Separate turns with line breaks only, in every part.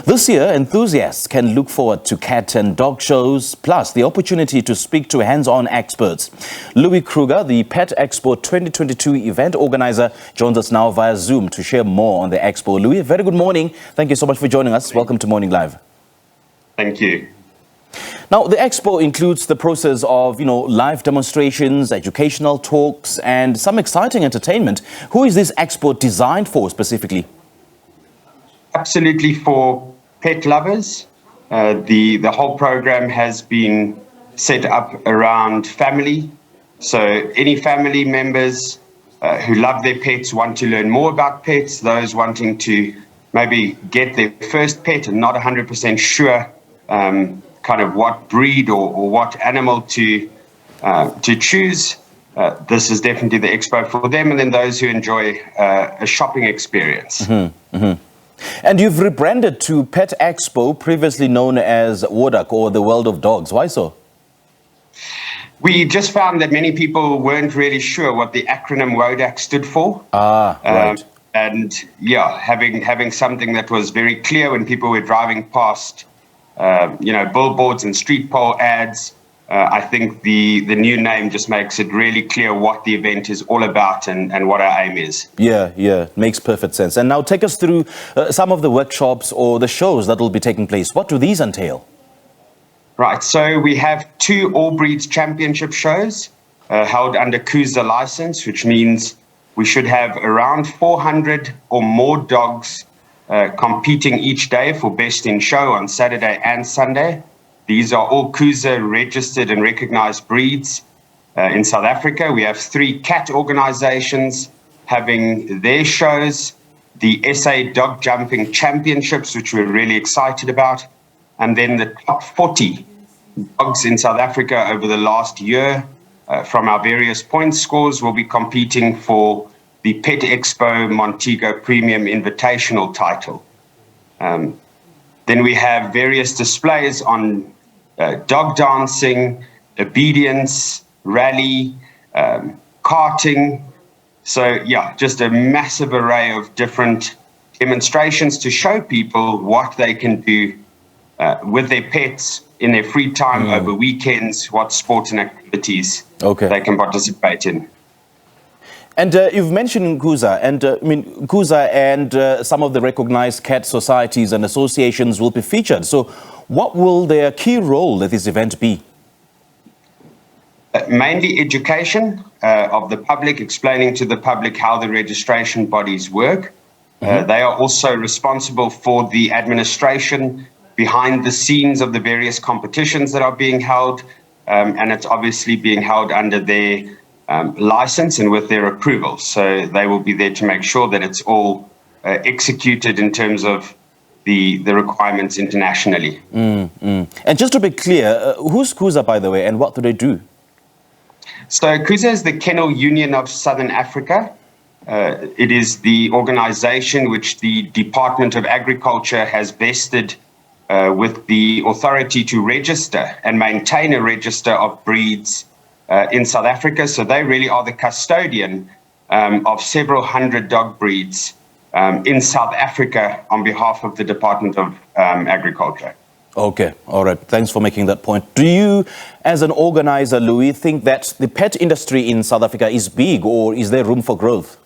This year, enthusiasts can look forward to cat and dog shows, plus the opportunity to speak to hands-on experts. Louis Kruger, the Pet Expo 2022 event organizer, joins us now via Zoom to share more on the expo. Louis, very good morning. Thank you so much for joining us. Welcome to Morning Live.
Thank you.
Now, the expo includes the process of, live demonstrations, educational talks, and some exciting entertainment. Who is this expo designed for specifically?
Absolutely for pet lovers. The whole program has been set up around family. So any family members who love their pets, want to learn more about pets, those wanting to maybe get their first pet and not 100% sure kind of what breed or what animal to choose. This is definitely the expo for them, and then those who enjoy a shopping experience.
Mm-hmm, mm-hmm. And you've rebranded to Pet Expo, previously known as WODAC, or the World of Dogs. Why so?
We just found that many people weren't really sure what the acronym WODAC stood for.
Right.
And yeah, having something that was very clear when people were driving past, billboards and street pole ads. I think the new name just makes it really clear what the event is all about and what our aim is.
Yeah, makes perfect sense. And now take us through some of the workshops or the shows that will be taking place. What do these entail?
Right, so we have 2 All Breeds Championship shows held under Kruger license, which means we should have around 400 or more dogs competing each day for best in show on Saturday and Sunday. These are all Kruger registered and recognized breeds in South Africa. We have 3 cat organizations having their shows, the SA Dog Jumping Championships, which we're really excited about, and then the top 40 dogs in South Africa over the last year from our various point scores will be competing for the Pet Expo Montego Premium Invitational title. Then we have various displays on dog dancing, obedience, rally, karting. So yeah, just a massive array of different demonstrations to show people what they can do with their pets in their free time over weekends, what sports and activities they can participate in.
And you've mentioned Kruger, and Kruger and some of the recognized cat societies and associations will be featured. So what will their key role at this event be?
Mainly education of the public, explaining to the public how the registration bodies work. They are also responsible for the administration behind the scenes of the various competitions that are being held, and it's obviously being held under their license and with their approval. So they will be there to make sure that it's all executed in terms of the requirements internationally.
And just to be clear, who's Kruger, by the way, and what do they do?
So Kruger is the Kennel Union of Southern Africa. It is the organization which the Department of Agriculture has vested with the authority to register and maintain a register of breeds in South Africa. So they really are the custodian of several hundred dog breeds in South Africa on behalf of the Department of Agriculture.
Okay, all right. Thanks for making that point. Do you, as an organizer, Louis, think that the pet industry in South Africa is big, or is there room for growth?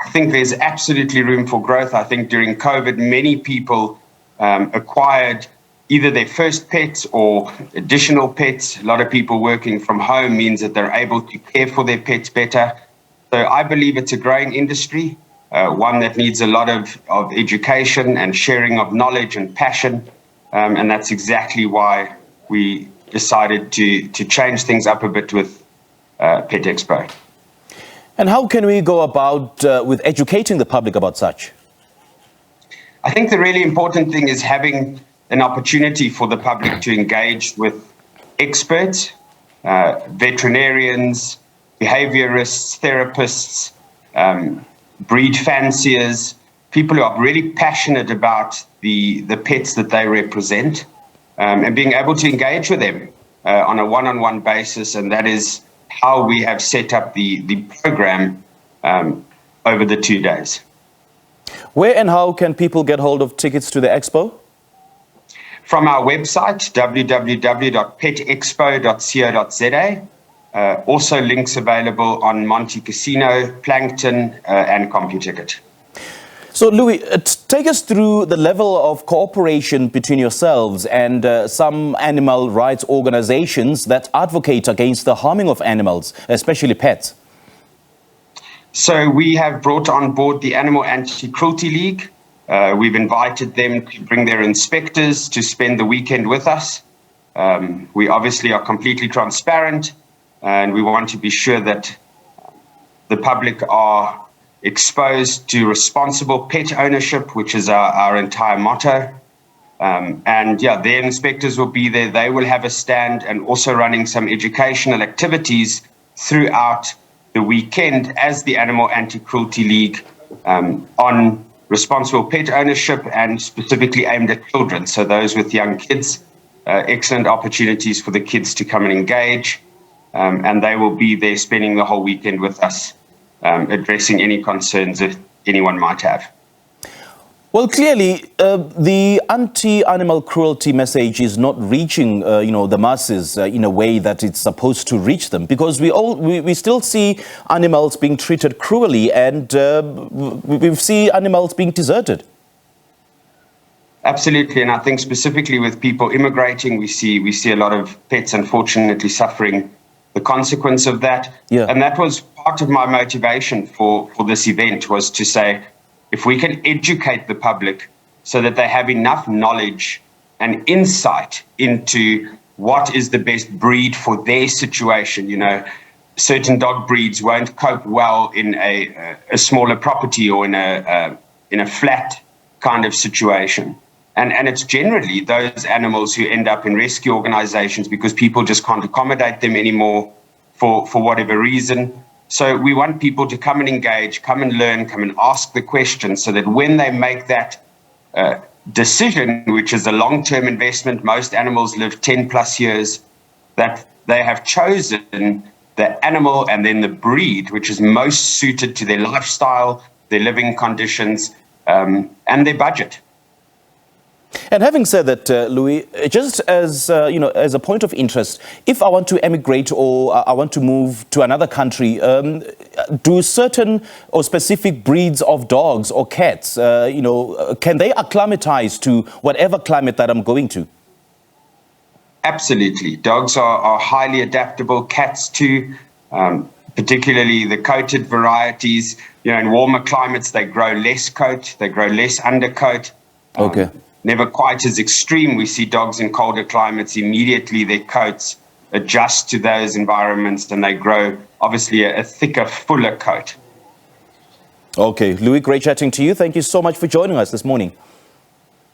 I think there's absolutely room for growth. I think during COVID, many people acquired either their first pets or additional pets. A lot of people working from home means that they're able to care for their pets better. So I believe it's a growing industry, one that needs a lot of education and sharing of knowledge and passion. And that's exactly why we decided to change things up a bit with Pet Expo.
And how can we go about with educating the public about such?
I think the really important thing is having an opportunity for the public to engage with experts, veterinarians, behaviorists, therapists, breed fanciers, people who are really passionate about the pets that they represent, and being able to engage with them on a one-on-one basis. And that is how we have set up the program over the 2 days.
Where and how can people get hold of tickets to the expo?
From our website, www.petexpo.co.za. Also links available on Montecasino, Plankton, and CompuTicket.
So, Louis, take us through the level of cooperation between yourselves and some animal rights organizations that advocate against the harming of animals, especially pets.
So we have brought on board the Animal Anti-Cruelty League. We've invited them to bring their inspectors to spend the weekend with us. We obviously are completely transparent, and we want to be sure that the public are exposed to responsible pet ownership, which is our entire motto. And yeah, their inspectors will be there. They will have a stand and also running some educational activities throughout the weekend as the Animal Anti-Cruelty League on responsible pet ownership and specifically aimed at children. So those with young kids, excellent opportunities for the kids to come and engage. And they will be there spending the whole weekend with us, addressing any concerns that anyone might have.
Well, clearly, the anti-animal cruelty message is not reaching, the masses in a way that it's supposed to reach them, because we still see animals being treated cruelly, and we see animals being deserted.
Absolutely, and I think specifically with people immigrating, we see a lot of pets unfortunately suffering the consequence of that.
Yeah.
And that was part of my motivation for this event, was to say, if we can educate the public so that they have enough knowledge and insight into what is the best breed for their situation. Certain dog breeds won't cope well in a smaller property or in a flat kind of situation. And it's generally those animals who end up in rescue organizations because people just can't accommodate them anymore for whatever reason. So we want people to come and engage, come and learn, come and ask the questions, so that when they make that decision, which is a long-term investment, most animals live 10 plus years, that they have chosen the animal and then the breed which is most suited to their lifestyle, their living conditions, and their budget.
And having said that, Louis, just as as a point of interest, if I want to emigrate or I want to move to another country, do certain or specific breeds of dogs or cats, can they acclimatize to whatever climate that I'm going to?
Absolutely. Dogs are highly adaptable. Cats too, particularly the coated varieties. In warmer climates, they grow less coat, they grow less undercoat.
Okay.
Never quite as extreme. We see dogs in colder climates, immediately their coats adjust to those environments and they grow, obviously, a thicker, fuller coat.
Okay. Louis, great chatting to you. Thank you so much for joining us this morning.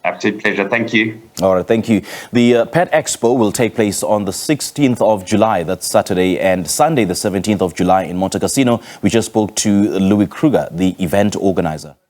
Absolute pleasure. Thank you.
All right, thank you. The Pet Expo will take place on the 16th of July, that's Saturday, and Sunday, the 17th of July in Montecasino. We just spoke to Louis Kruger, the event organizer.